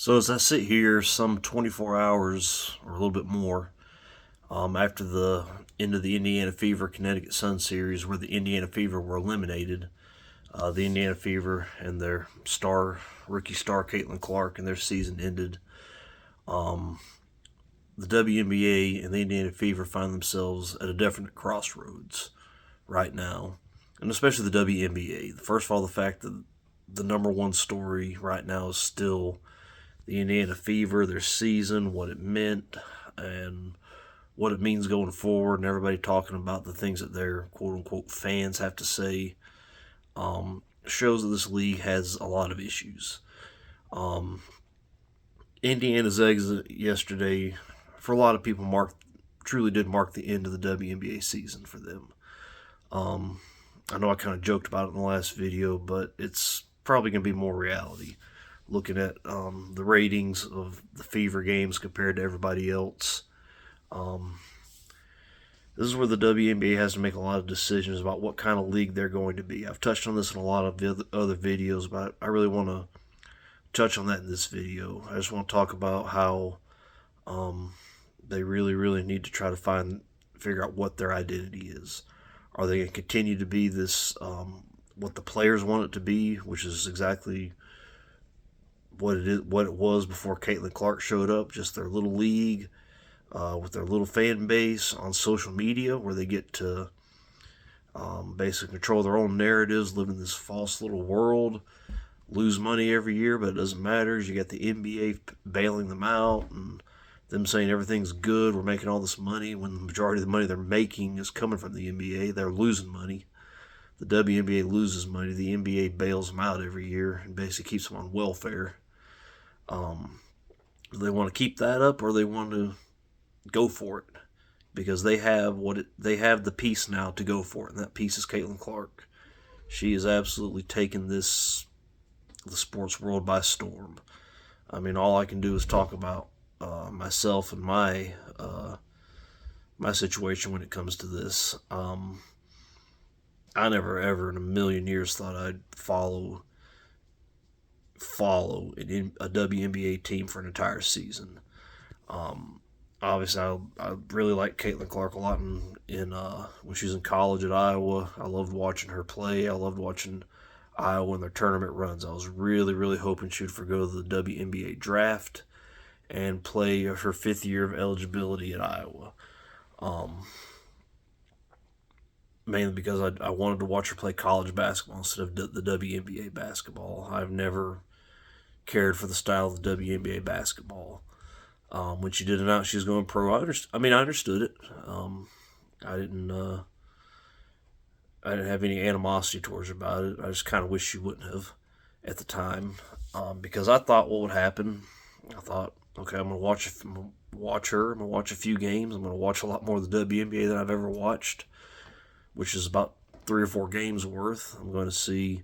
So as I sit here, some 24 hours or a little bit more after the end of the Indiana Fever Connecticut Sun series, where the Indiana Fever were eliminated, the Indiana Fever and their rookie star Caitlin Clark, and their season ended. Um, the WNBA and the Indiana Fever find themselves at a definite crossroads right now, and especially the WNBA. First of all, the fact that the number one story right now is still the Indiana Fever, their season, what it meant, and what it means going forward, and everybody talking about the things that their quote unquote fans have to say, shows that this league has a lot of issues. Um, Indiana's exit yesterday, for a lot of people, truly did mark the end of the WNBA season for them. I know I kind of joked about it in the last video, but it's probably going to be more reality. Looking at the ratings of the Fever games compared to everybody else, this is where the WNBA has to make a lot of decisions about what kind of league they're going to be. I've touched on this in a lot of other videos, but I really want to touch on that in this video. I just want to talk about how they really, really need to try to figure out what their identity is. Are they going to continue to be this, what the players want it to be, which is exactly what it was before Caitlin Clark showed up, just their little league with their little fan base on social media, where they get to basically control their own narratives, live in this false little world, lose money every year, but it doesn't matter. You got the NBA bailing them out and them saying everything's good, we're making all this money, when the majority of the money they're making is coming from the NBA. They're losing money. The WNBA loses money. The NBA bails them out every year and basically keeps them on welfare. Do they want to keep that up, or they want to go for it? Because they have the piece now to go for it, and that piece is Caitlin Clark. She has absolutely taken the sports world by storm. I mean, all I can do is talk about myself and my situation when it comes to this. I never ever in a million years thought I'd follow a WNBA team for an entire season. Obviously, I really liked Caitlin Clark a lot when she was in college at Iowa. I loved watching her play. I loved watching Iowa in their tournament runs. I was really, really hoping she would forgo the WNBA draft and play her fifth year of eligibility at Iowa. Mainly because I wanted to watch her play college basketball instead of the WNBA basketball. I've never cared for the style of the WNBA basketball. When she did announce she was going pro, I understood it. I didn't have any animosity towards her about it. I just kind of wish she wouldn't have at the time, because I thought what would happen. I thought, okay, I'm gonna watch her. I'm gonna watch a few games. I'm gonna watch a lot more of the WNBA than I've ever watched, which is about 3 or 4 games worth. I'm going to see,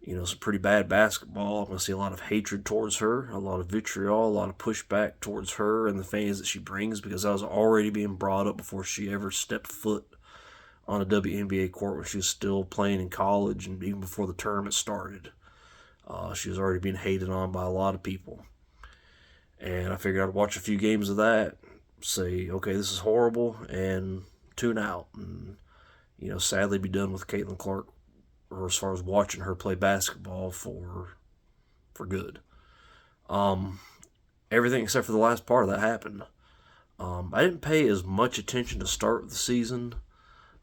some pretty bad basketball. I'm going to see a lot of hatred towards her, a lot of vitriol, a lot of pushback towards her and the fans that she brings, because I was already being brought up before she ever stepped foot on a WNBA court when she was still playing in college, and even before the tournament started. She was already being hated on by a lot of people. And I figured I'd watch a few games of that, say, okay, this is horrible, and tune out. And sadly be done with Caitlin Clark, or as far as watching her play basketball for good. Everything except for the last part of that happened. I didn't pay as much attention to start the season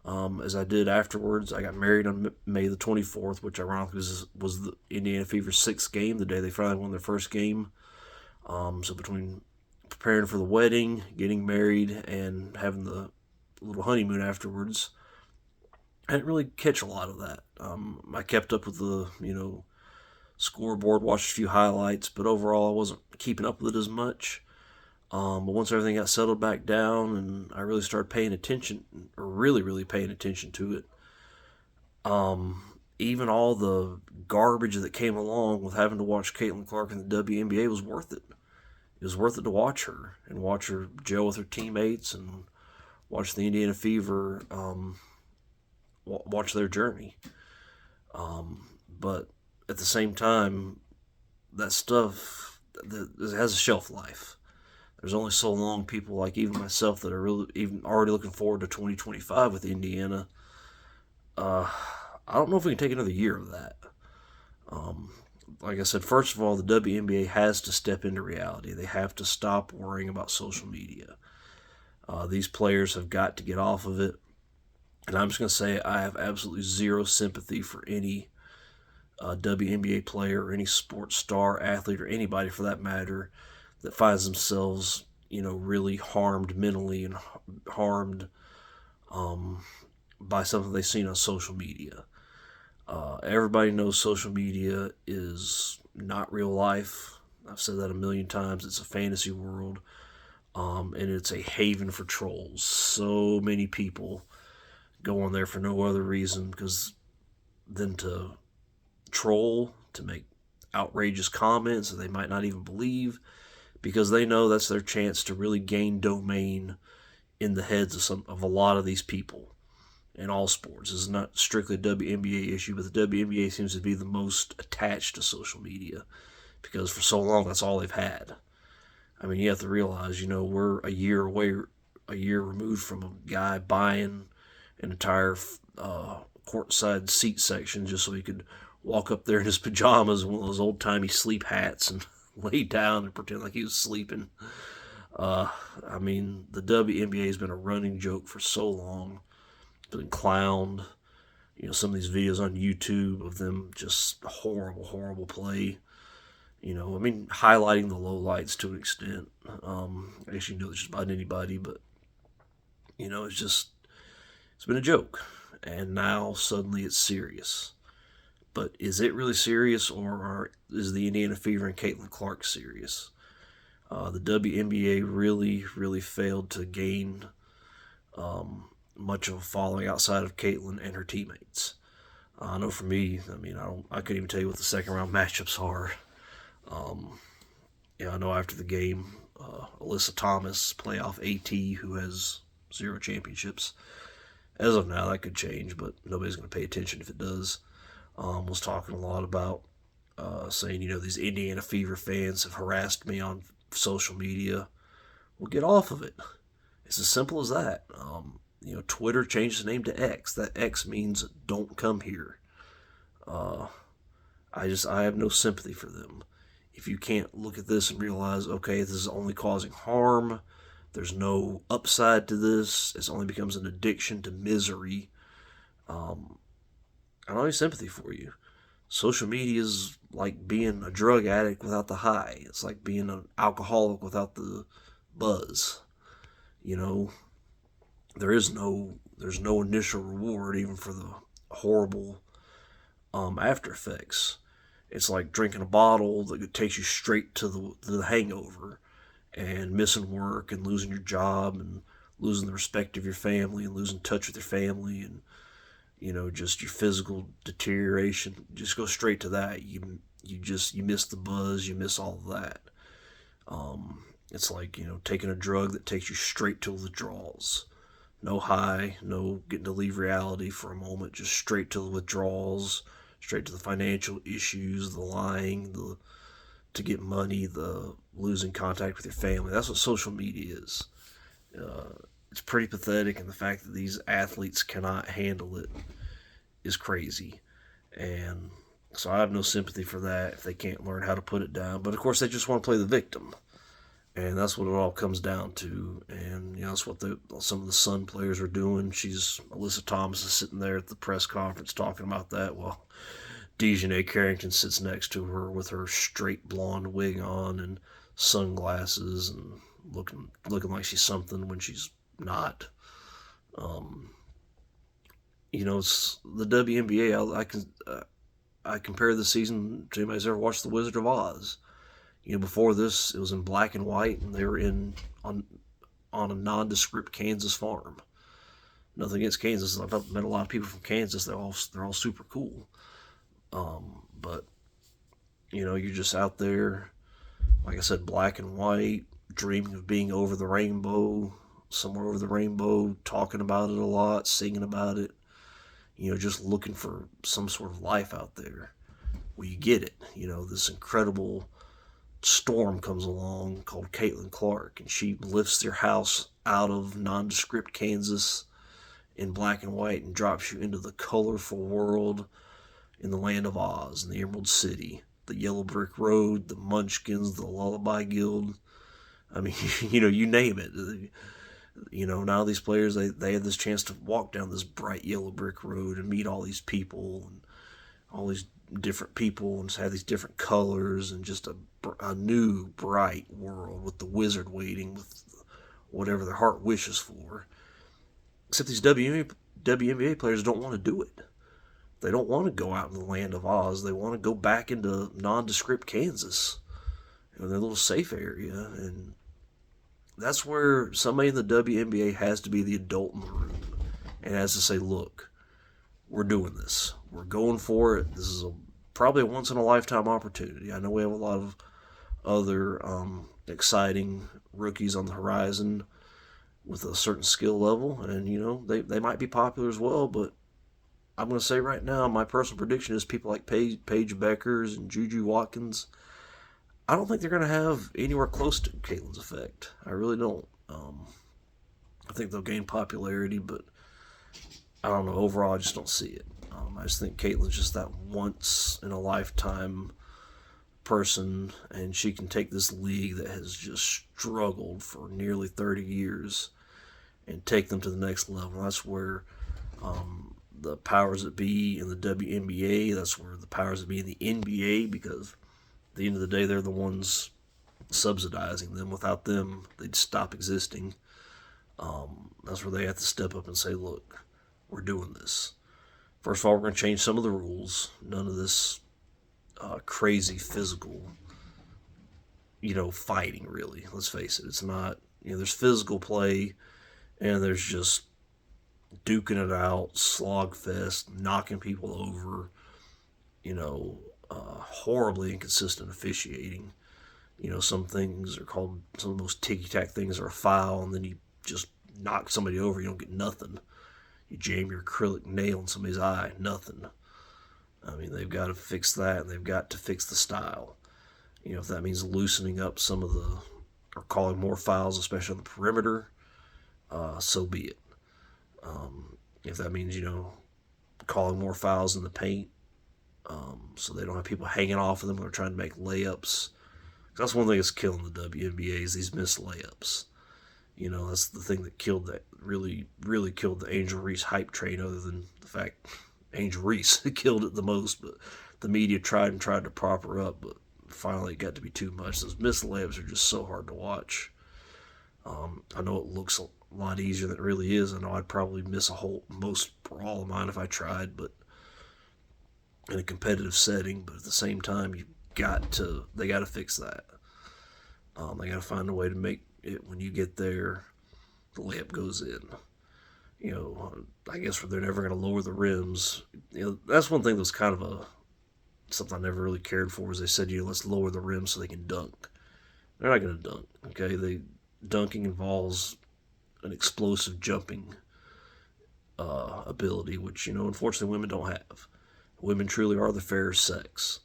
as I did afterwards. I got married on May the 24th, which ironically was the Indiana Fever's 6th game, the day they finally won their first game. So between preparing for the wedding, getting married, and having the little honeymoon afterwards, I didn't really catch a lot of that. I kept up with the, scoreboard, watched a few highlights, but overall I wasn't keeping up with it as much. But once everything got settled back down and I really started paying attention, or really, really paying attention to it, even all the garbage that came along with having to watch Caitlin Clark in the WNBA was worth it. It was worth it to watch her and watch her gel with her teammates and watch the Indiana Fever watch their journey. But at the same time, that stuff it has a shelf life. There's only so long people like even myself that are really even already looking forward to 2025 with Indiana. I don't know if we can take another year of that. Um, like I said, first of all, the WNBA has to step into reality. They have to stop worrying about social media. These players have got to get off of it. And I'm just going to say I have absolutely zero sympathy for any WNBA player or any sports star, athlete, or anybody for that matter that finds themselves, really harmed mentally and harmed um, by something they've seen on social media. Everybody knows social media is not real life. I've said that a million times. It's a fantasy world, and it's a haven for trolls. So many people go on there for no other reason because than to troll, to make outrageous comments that they might not even believe, because they know that's their chance to really gain domain in the heads of a lot of these people in all sports. This is not strictly a WNBA issue, but the WNBA seems to be the most attached to social media because for so long that's all they've had. I mean, you have to realize, we're a year removed from a guy buying an entire courtside seat section just so he could walk up there in his pajamas and one of those old timey sleep hats and lay down and pretend like he was sleeping. I mean, the WNBA has been a running joke for so long. It's been clowned. Some of these videos on YouTube of them just horrible, horrible play. I mean, highlighting the lowlights to an extent. I guess you know this just about anybody, but it's been a joke, and now suddenly it's serious. But is it really serious, or is the Indiana Fever and Caitlin Clark serious? The WNBA really, really failed to gain much of a following outside of Caitlin and her teammates. I know for me, I mean, I couldn't even tell you what the second round matchups are. I know after the game, Alyssa Thomas, playoff AT, who has 0 championships. As of now, that could change, but nobody's going to pay attention if it does. Was talking a lot about saying, these Indiana Fever fans have harassed me on social media. Well, get off of it. It's as simple as that. Twitter changed the name to X. That X means don't come here. I have no sympathy for them. If you can't look at this and realize, okay, this is only causing harm, there's no upside to this, it only becomes an addiction to misery, I don't have any sympathy for you. Social media is like being a drug addict without the high. It's like being an alcoholic without the buzz. There's no initial reward even for the horrible after effects. It's like drinking a bottle that takes you straight to the hangover, and missing work and losing your job and losing the respect of your family and losing touch with your family and just your physical deterioration. Just go straight to that. You miss the buzz, you miss all of that. It's like taking a drug that takes you straight to withdrawals. No high, no getting to leave reality for a moment, just straight to the withdrawals, straight to the financial issues, the lying, to get money, the losing contact with your family. That's what social media is. It's pretty pathetic, and the fact that these athletes cannot handle it is crazy. And so I have no sympathy for that if they can't learn how to put it down. But of course, they just want to play the victim. And that's what it all comes down to. And that's what some of the Sun players are doing. Alyssa Thomas is sitting there at the press conference talking about that while Dejanay Carrington sits next to her with her straight blonde wig on and sunglasses and looking like she's something when she's not. It's the WNBA. I compare the season to anybody's ever watched The Wizard of Oz. Before this, it was in black and white, and they were on a nondescript Kansas farm. Nothing against Kansas. I've met a lot of people from Kansas. They're all super cool. But you're just out there, like I said, black and white, dreaming of being over the rainbow, somewhere over the rainbow, talking about it a lot, singing about it. Just looking for some sort of life out there. Well, you get it. This incredible storm comes along called Caitlin Clark, and she lifts your house out of nondescript Kansas in black and white and drops you into the colorful world in the land of Oz, in the Emerald City, the Yellow Brick Road, the Munchkins, the Lullaby Guild. I mean, you name it. Now these players, they have this chance to walk down this bright yellow brick road and meet all these people and all these different people and have these different colors and just a new bright world with the wizard waiting with whatever their heart wishes for. Except these WNBA players don't want to do it. They don't want to go out in the land of Oz. They want to go back into nondescript Kansas, their little safe area. And that's where somebody in the WNBA has to be the adult in the room and has to say, look, we're doing this. We're going for it. This is probably a once-in-a-lifetime opportunity. I know we have a lot of other exciting rookies on the horizon with a certain skill level, and, they might be popular as well, but I'm going to say right now, my personal prediction is people like Paige Beckers and Juju Watkins, I don't think they're going to have anywhere close to Caitlin's effect. I really don't. I think they'll gain popularity, but I don't know. Overall, I just don't see it. I just think Caitlin's just that once-in-a-lifetime person, and she can take this league that has just struggled for nearly 30 years and take them to the next level. That's where the powers that be in the WNBA, that's where the powers that be in the NBA, because at the end of the day, they're the ones subsidizing them. Without them, they'd stop existing. That's where they have to step up and say, look, we're doing this. First of all, we're going to change some of the rules. None of this crazy physical, fighting, really. Let's face it. It's not, there's physical play, and there's just duking it out, slog fest, knocking people over, horribly inconsistent officiating. Some things are called, some of the most ticky-tack things are a foul, and then you just knock somebody over, you don't get nothing. You jam your acrylic nail in somebody's eye, nothing. I mean, they've got to fix that, and they've got to fix the style. If that means loosening up some of the, or calling more fouls, especially on the perimeter, so be it. If that means, calling more fouls in the paint, so they don't have people hanging off of them when they're trying to make layups. That's one thing that's killing the WNBA is these missed layups. That's the thing that really killed the Angel Reese hype train, other than the fact Angel Reese killed it the most, but the media tried to prop her up, but finally it got to be too much. Those missed layups are just so hard to watch. I know it looks a lot easier than it really is. I know I'd probably miss most or all of mine if I tried, but in a competitive setting. But at the same time, they got to fix that. They got to find a way to make it, when you get there, the layup goes in. I guess they're never going to lower the rims. That's one thing that was kind of something I never really cared for, is they said, let's lower the rims so they can dunk. They're not going to dunk, okay? Dunking involves an explosive jumping ability, which, unfortunately women don't have. Women truly are the fairer sex.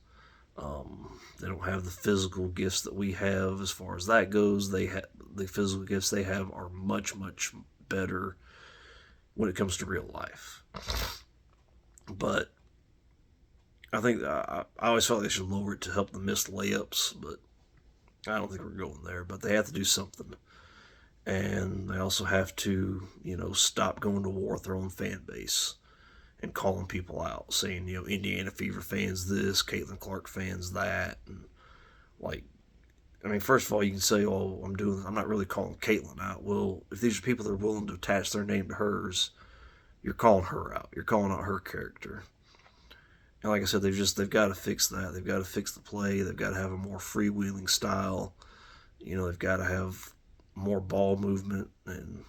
They don't have the physical gifts that we have as far as that goes. The physical gifts they have are much, much better when it comes to real life. But I think I always felt they should lower it to help the missed layups, but I don't think we're going there. But they have to do something. And they also have to, stop going to war with their own fan base and calling people out, saying, Indiana Fever fans this, Caitlin Clark fans that. And first of all, you can say, oh, I'm not really calling Caitlin out. Well, if these are people that are willing to attach their name to hers, you're calling her out. You're calling out her character. And like I said, they've got to fix that. They've got to fix the play. They've got to have a more freewheeling style. They've got to have more ball movement, and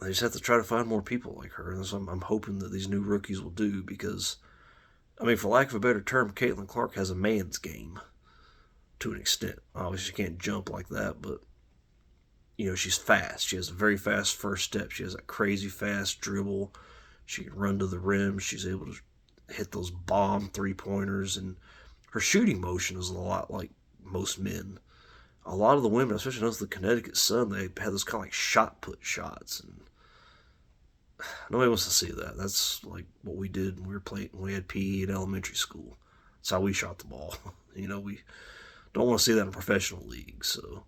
they just have to try to find more people like her. And that's what I'm hoping that these new rookies will do, because, for lack of a better term, Caitlin Clark has a man's game to an extent. Obviously, she can't jump like that, but, she's fast. She has a very fast first step. She has a crazy fast dribble. She can run to the rim. She's able to hit those bomb three-pointers, and her shooting motion is a lot like most men. A lot of the women, especially those of the Connecticut Sun, they had those kind of like shot put shots, and nobody wants to see that. That's like what we did when we were playing. When we had PE in elementary school. That's how we shot the ball. We don't want to see that in professional leagues. So,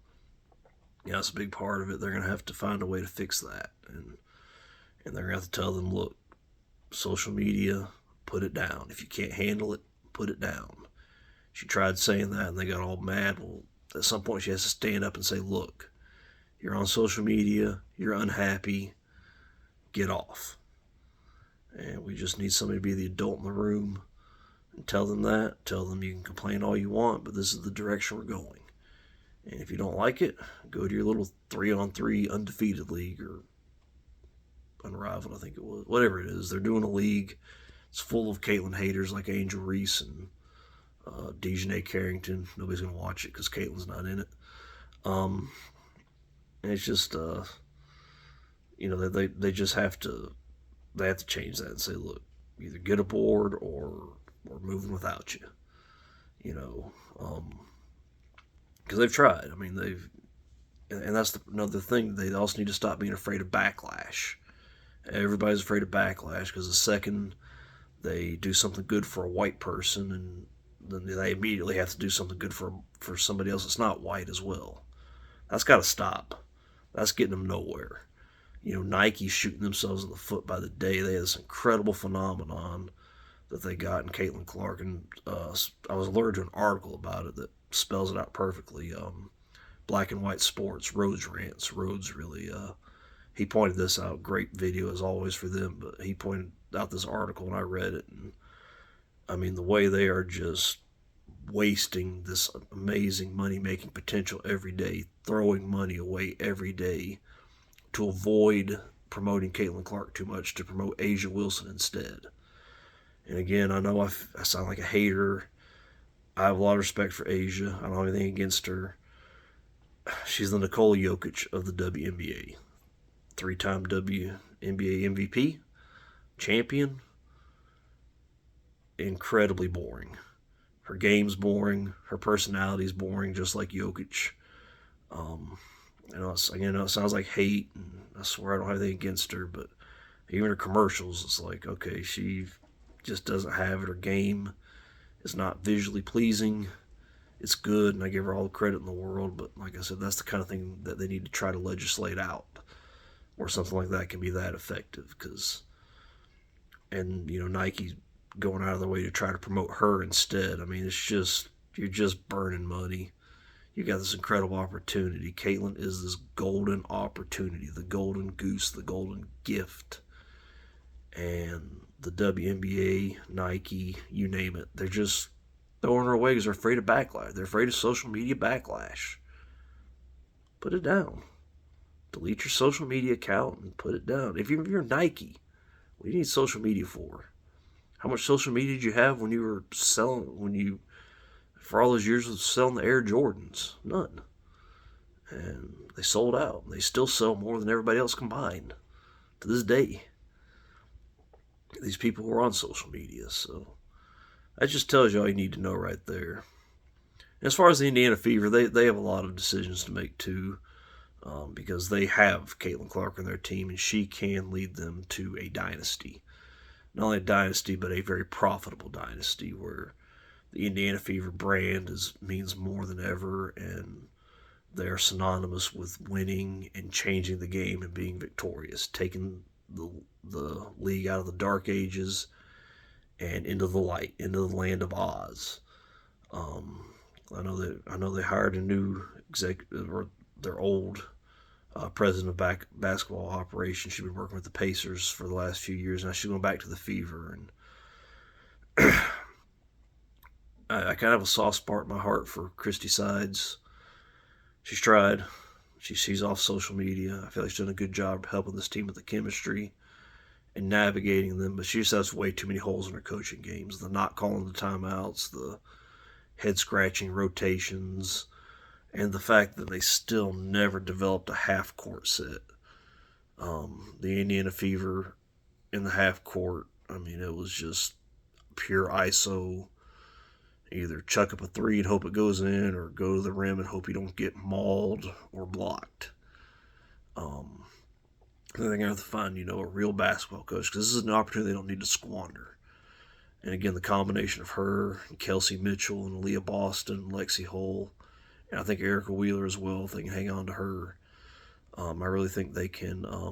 that's a big part of it. They're going to have to find a way to fix that, and they're going to have to tell them, look, social media, put it down. If you can't handle it, put it down. She tried saying that, and they got all mad. Well, at some point, she has to stand up and say, look, you're on social media, you're unhappy, get off. And we just need somebody to be the adult in the room and tell them that. Tell them you can complain all you want, but this is the direction we're going. And if you don't like it, go to your little 3-on-3 undefeated league, or unrivaled, I think it was. Whatever it is, they're doing a league. It's full of Caitlyn haters like Angel Reese and Dejanay Carrington. Nobody's going to watch it because Caitlyn's not in it. And it's just, they just have to, they have to change that and say, look, either get aboard or we're moving without you. Because they've tried. I mean, and that's another thing. They also need to stop being afraid of backlash. Everybody's afraid of backlash because the second they do something good for a white person, and then they immediately have to do something good for somebody else that's not white as well. That's got to stop. That's getting them nowhere. Nike's shooting themselves in the foot by the day. They had this incredible phenomenon that they got in Caitlin Clark, and I was alerted to an article about it that spells it out perfectly. Black and White Sports, Rhodes Rants. Rhodes really, he pointed this out. Great video as always for them, but he pointed out this article and I read it, and I mean, the way they are just wasting this amazing money-making potential every day, throwing money away every day to avoid promoting Caitlin Clark too much, to promote Asia Wilson instead. And again, I know I sound like a hater. I have a lot of respect for Asia. I don't have anything against her. She's the Nikola Jokic of the WNBA. 3-time WNBA MVP, champion. Incredibly boring. Her game's boring. Her personality's boring, just like Jokic. It sounds like hate, and I swear I don't have anything against her, but even her commercials, it's like, okay, she just doesn't have it. Her game is not visually pleasing. It's good, and I give her all the credit in the world, but like I said, that's the kind of thing that they need to try to legislate out, or something like that can be that effective. Nike going out of their way to try to promote her instead. I mean, it's just, you're just burning money. You got this incredible opportunity. Caitlin is this golden opportunity, the golden goose, the golden gift. And the WNBA, Nike, you name it, they're just throwing her away because they're afraid of backlash. They're afraid of social media backlash. Put it down. Delete your social media account and put it down. If you're Nike, what do you need social media for? How much social media did you have when you were selling, for all those years of selling the Air Jordans? None. And they sold out. They still sell more than everybody else combined to this day. These people who are on social media. So that just tells you all you need to know right there. As far as the Indiana Fever, they have a lot of decisions to make too, because they have Caitlin Clark on their team, and she can lead them to a dynasty. Not only a dynasty, but a very profitable dynasty where the Indiana Fever brand means more than ever, and they are synonymous with winning and changing the game and being victorious, taking the league out of the dark ages and into the light, into the land of Oz. I know they hired a new executive, or their old president of basketball operations. She's been working with the Pacers for the last few years. Now she's going back to the Fever, and I kind of have a soft spot in my heart for Christy Sides. She's tried. She's off social media. I feel like she's done a good job helping this team with the chemistry and navigating them, but she just has way too many holes in her coaching games. The not calling the timeouts, the head-scratching rotations, and the fact that they still never developed a half-court set. The Indiana Fever in the half-court, I mean, it was just pure ISO. either chuck up a three and hope it goes in, or go to the rim and hope you don't get mauled or blocked. They're going to have to find, a real basketball coach, because this is an opportunity they don't need to squander. And again, the combination of her and Kelsey Mitchell and Leah Boston, Lexi Hull, and I think Erica Wheeler as well, if they can hang on to her, I really think they can. I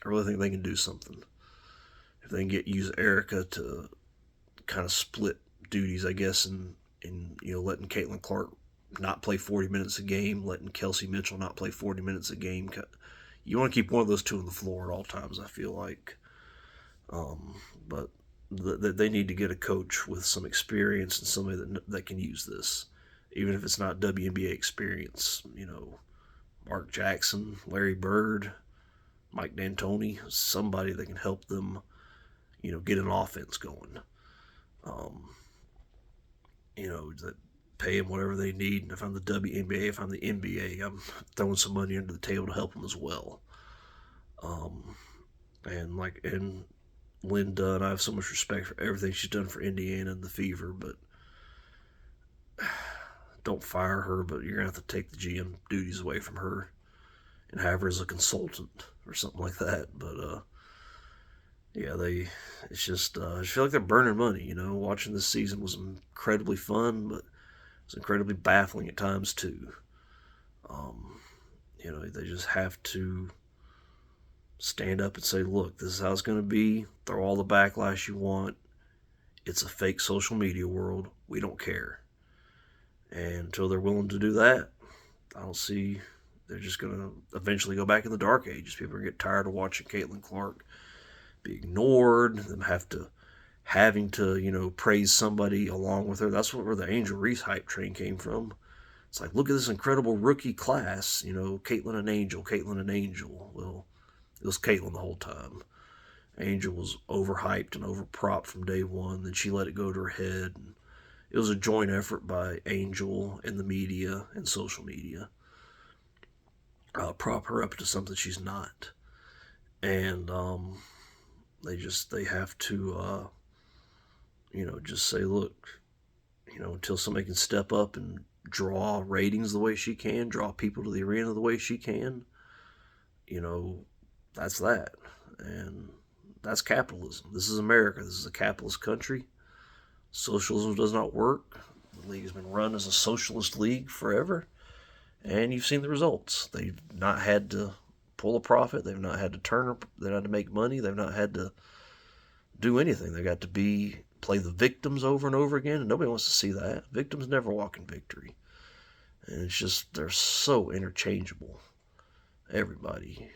really think they can do something if they can use Erica to kind of split duties, I guess, and letting Caitlin Clark not play 40 minutes a game, letting Kelsey Mitchell not play 40 minutes a game. You want to keep one of those two on the floor at all times, I feel like. But they need to get a coach with some experience and somebody that can use this, even if it's not WNBA experience. Mark Jackson, Larry Bird, Mike D'Antoni, somebody that can help them, get an offense going. That pay them whatever they need. And if I'm the WNBA, if I'm the NBA, I'm throwing some money under the table to help them as well. And Lynn Dunn, I have so much respect for everything she's done for Indiana and the Fever, but don't fire her, but you're going to have to take the GM duties away from her and have her as a consultant or something like that. But, it's just, I just feel like they're burning money, Watching this season was incredibly fun, but it was incredibly baffling at times, too. They just have to stand up and say, look, this is how it's going to be. Throw all the backlash you want. It's a fake social media world. We don't care. And until they're willing to do that, I don't see, they're just going to eventually go back in the dark ages. People are going to get tired of watching Caitlin Clark be ignored, them having to, praise somebody along with her. That's where the Angel Reese hype train came from. It's like, look at this incredible rookie class, Caitlin and Angel, Caitlin and Angel. Well, it was Caitlin the whole time. Angel was overhyped and overpropped from day one. Then she let it go to her head. And it was a joint effort by Angel and the media and social media. Prop her up to something she's not. And they have to, just say, look, until somebody can step up and draw ratings the way she can, draw people to the arena the way she can, that's that. And that's capitalism. This is America. This is a capitalist country. Socialism does not work. The league has been run as a socialist league forever. And you've seen the results. They've not had to pull a profit. They've not had to they've not had to make money. They've not had to do anything. They got to play the victims over and over again, and nobody wants to see that. Victims never walk in victory. And it's just, they're so interchangeable. Everybody.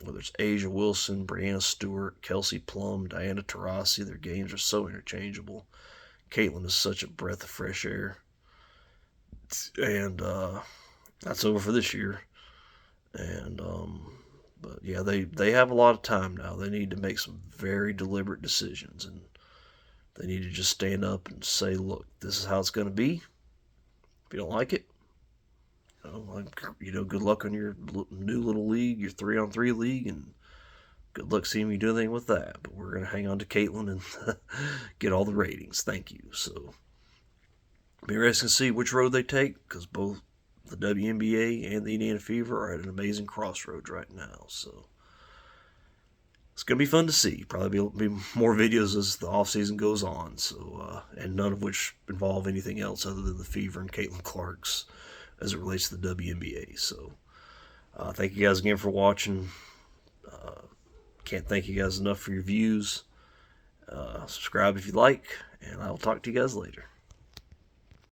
Whether it's Asia Wilson, Brianna Stewart, Kelsey Plum, Diana Taurasi, their games are so interchangeable. Caitlin is such a breath of fresh air. And that's over for this year. And but yeah, they have a lot of time now. They need to make some very deliberate decisions, and they need to just stand up and say, look, this is how it's going to be. If you don't like it, good luck on your new little league, your 3-on-3 league, and good luck seeing me do anything with that. But we're going to hang on to Caitlin and get all the ratings. Thank you. So it'll be interesting to see which road they take, because both the WNBA and the Indiana Fever are at an amazing crossroads right now. So it's going to be fun to see. Probably be more videos as the offseason goes on. So and none of which involve anything else other than the Fever and Caitlin Clark's as it relates to the WNBA. So thank you guys again for watching. Can't thank you guys enough for your views. Subscribe if you like, and I will talk to you guys later.